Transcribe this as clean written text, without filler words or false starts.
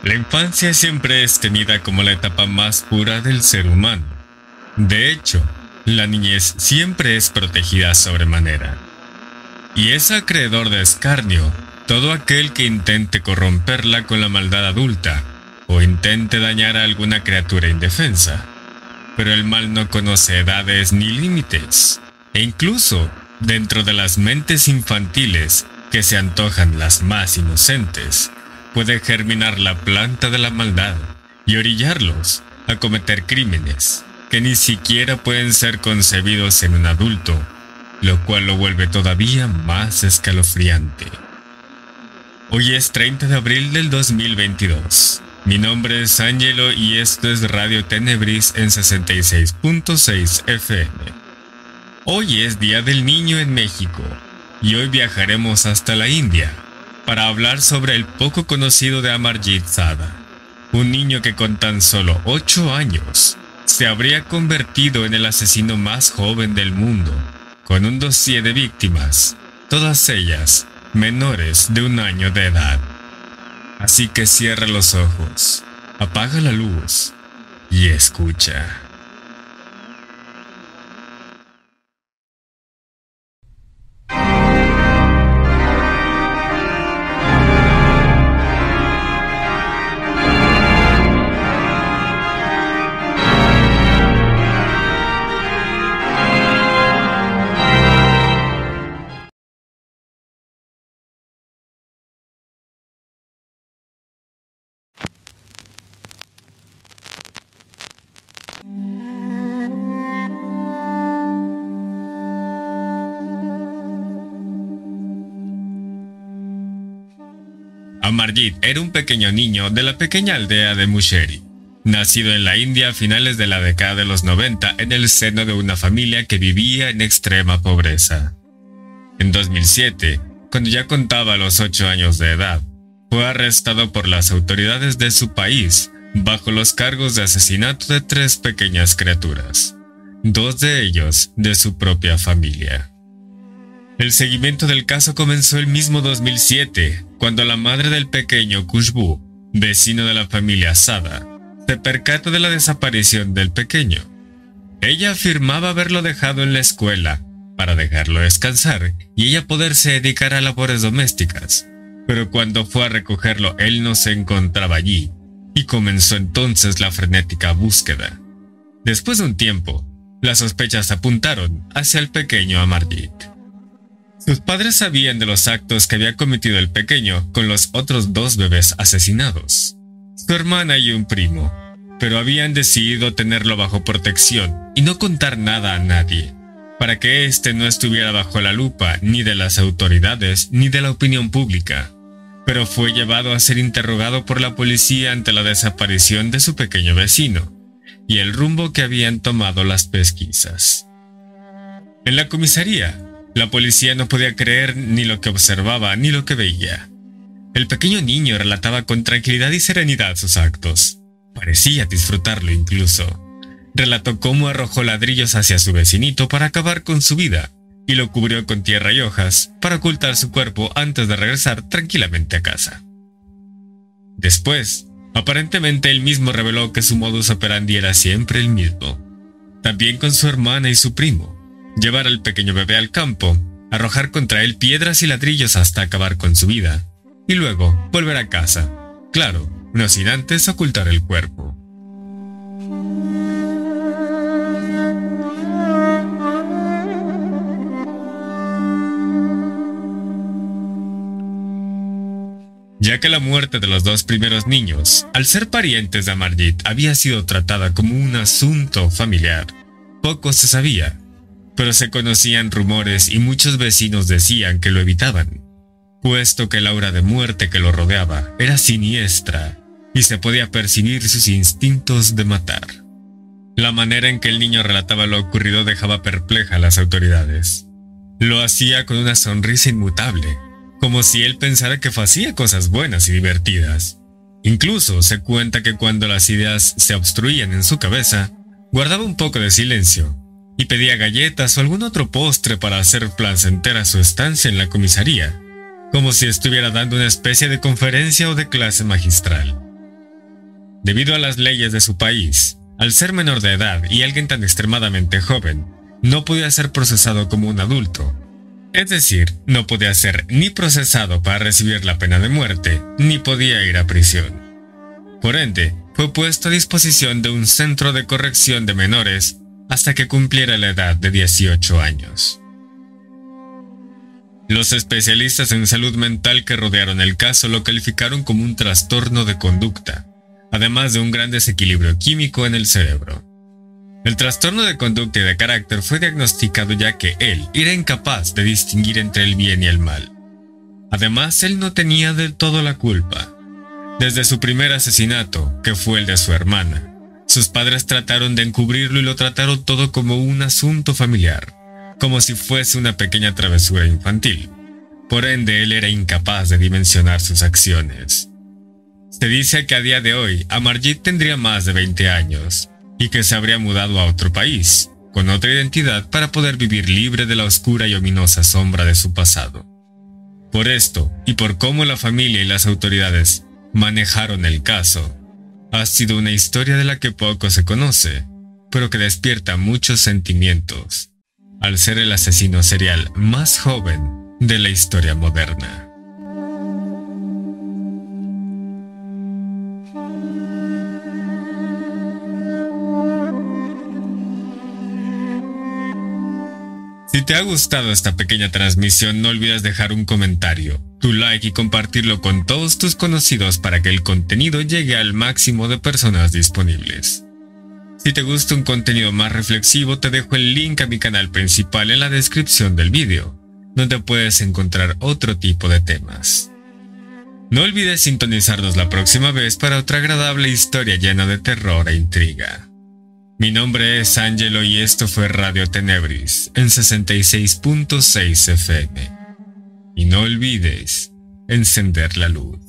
La infancia siempre es tenida como la etapa más pura del ser humano. De hecho, la niñez siempre es protegida sobremanera. Y es acreedor de escarnio todo aquel que intente corromperla con la maldad adulta o intente dañar a alguna criatura indefensa. Pero el mal no conoce edades ni límites, e incluso dentro de las mentes infantiles que se antojan las más inocentes, puede germinar la planta de la maldad y orillarlos a cometer crímenes que ni siquiera pueden ser concebidos en un adulto, lo cual lo vuelve todavía más escalofriante. Hoy es 30 de abril del 2022. Mi nombre es Ángelo y esto es Radio Tenebris en 66.6 FM. Hoy es Día del Niño en México y hoy viajaremos hasta la India para hablar sobre el poco conocido de Amarjit Sada, un niño que con tan solo 8 años se habría convertido en el asesino más joven del mundo, con un dossier de víctimas, todas ellas menores de 1 año de edad. Así que cierra los ojos, apaga la luz y escucha. Amarjit era un pequeño niño de la pequeña aldea de Musheri, nacido en la India a finales de la década de los 90 en el seno de una familia que vivía en extrema pobreza. En 2007, cuando ya contaba los 8 años de edad, fue arrestado por las autoridades de su país bajo los cargos de asesinato de 3 pequeñas criaturas, 2 de ellos de su propia familia. El seguimiento del caso comenzó el mismo 2007, cuando la madre del pequeño Khushbu, vecino de la familia Sada, se percata de la desaparición del pequeño. Ella afirmaba haberlo dejado en la escuela para dejarlo descansar y ella poderse dedicar a labores domésticas, pero cuando fue a recogerlo él no se encontraba allí, y comenzó entonces la frenética búsqueda. Después de un tiempo, las sospechas apuntaron hacia el pequeño Amarjit. Sus padres sabían de los actos que había cometido el pequeño con los otros 2 bebés asesinados, su hermana y un primo, pero habían decidido tenerlo bajo protección y no contar nada a nadie, para que éste no estuviera bajo la lupa ni de las autoridades ni de la opinión pública, pero fue llevado a ser interrogado por la policía ante la desaparición de su pequeño vecino y el rumbo que habían tomado las pesquisas. En la comisaría, la policía no podía creer ni lo que observaba ni lo que veía. El pequeño niño relataba con tranquilidad y serenidad sus actos. Parecía disfrutarlo incluso. Relató cómo arrojó ladrillos hacia su vecinito para acabar con su vida y lo cubrió con tierra y hojas para ocultar su cuerpo antes de regresar tranquilamente a casa. Después, aparentemente él mismo reveló que su modus operandi era siempre el mismo. También con su hermana y su primo. Llevar al pequeño bebé al campo, arrojar contra él piedras y ladrillos hasta acabar con su vida, y luego volver a casa, claro, no sin antes ocultar el cuerpo. Ya que la muerte de los 2 primeros niños, al ser parientes de Amarjit, había sido tratada como un asunto familiar, poco se sabía. Pero se conocían rumores y muchos vecinos decían que lo evitaban, puesto que el aura de muerte que lo rodeaba era siniestra y se podía percibir sus instintos de matar. La manera en que el niño relataba lo ocurrido dejaba perpleja a las autoridades. Lo hacía con una sonrisa inmutable, como si él pensara que hacía cosas buenas y divertidas. Incluso se cuenta que cuando las ideas se obstruían en su cabeza, guardaba un poco de silencio y pedía galletas o algún otro postre para hacer placentera su estancia en la comisaría, como si estuviera dando una especie de conferencia o de clase magistral. Debido a las leyes de su país, al ser menor de edad y alguien tan extremadamente joven, no podía ser procesado como un adulto. Es decir, no podía ser ni procesado para recibir la pena de muerte, ni podía ir a prisión. Por ende, fue puesto a disposición de un centro de corrección de menores hasta que cumpliera la edad de 18 años. Los especialistas en salud mental que rodearon el caso lo calificaron como un trastorno de conducta, además de un gran desequilibrio químico en el cerebro. El trastorno de conducta y de carácter fue diagnosticado ya que él era incapaz de distinguir entre el bien y el mal. Además, él no tenía del todo la culpa. Desde su primer asesinato, que fue el de su hermana, sus padres trataron de encubrirlo y lo trataron todo como un asunto familiar, como si fuese una pequeña travesura infantil. Por ende, él era incapaz de dimensionar sus acciones. Se dice que a día de hoy, Amarjit tendría más de 20 años, y que se habría mudado a otro país, con otra identidad para poder vivir libre de la oscura y ominosa sombra de su pasado. Por esto, y por cómo la familia y las autoridades manejaron el caso, ha sido una historia de la que poco se conoce, pero que despierta muchos sentimientos, al ser el asesino serial más joven de la historia moderna. Si te ha gustado esta pequeña transmisión, no olvides dejar un comentario, tu like y compartirlo con todos tus conocidos para que el contenido llegue al máximo de personas disponibles. Si te gusta un contenido más reflexivo, te dejo el link a mi canal principal en la descripción del vídeo, donde puedes encontrar otro tipo de temas. No olvides sintonizarnos la próxima vez para otra agradable historia llena de terror e intriga. Mi nombre es Angelo y esto fue Radio Tenebris en 66.6 FM. Y no olvides encender la luz.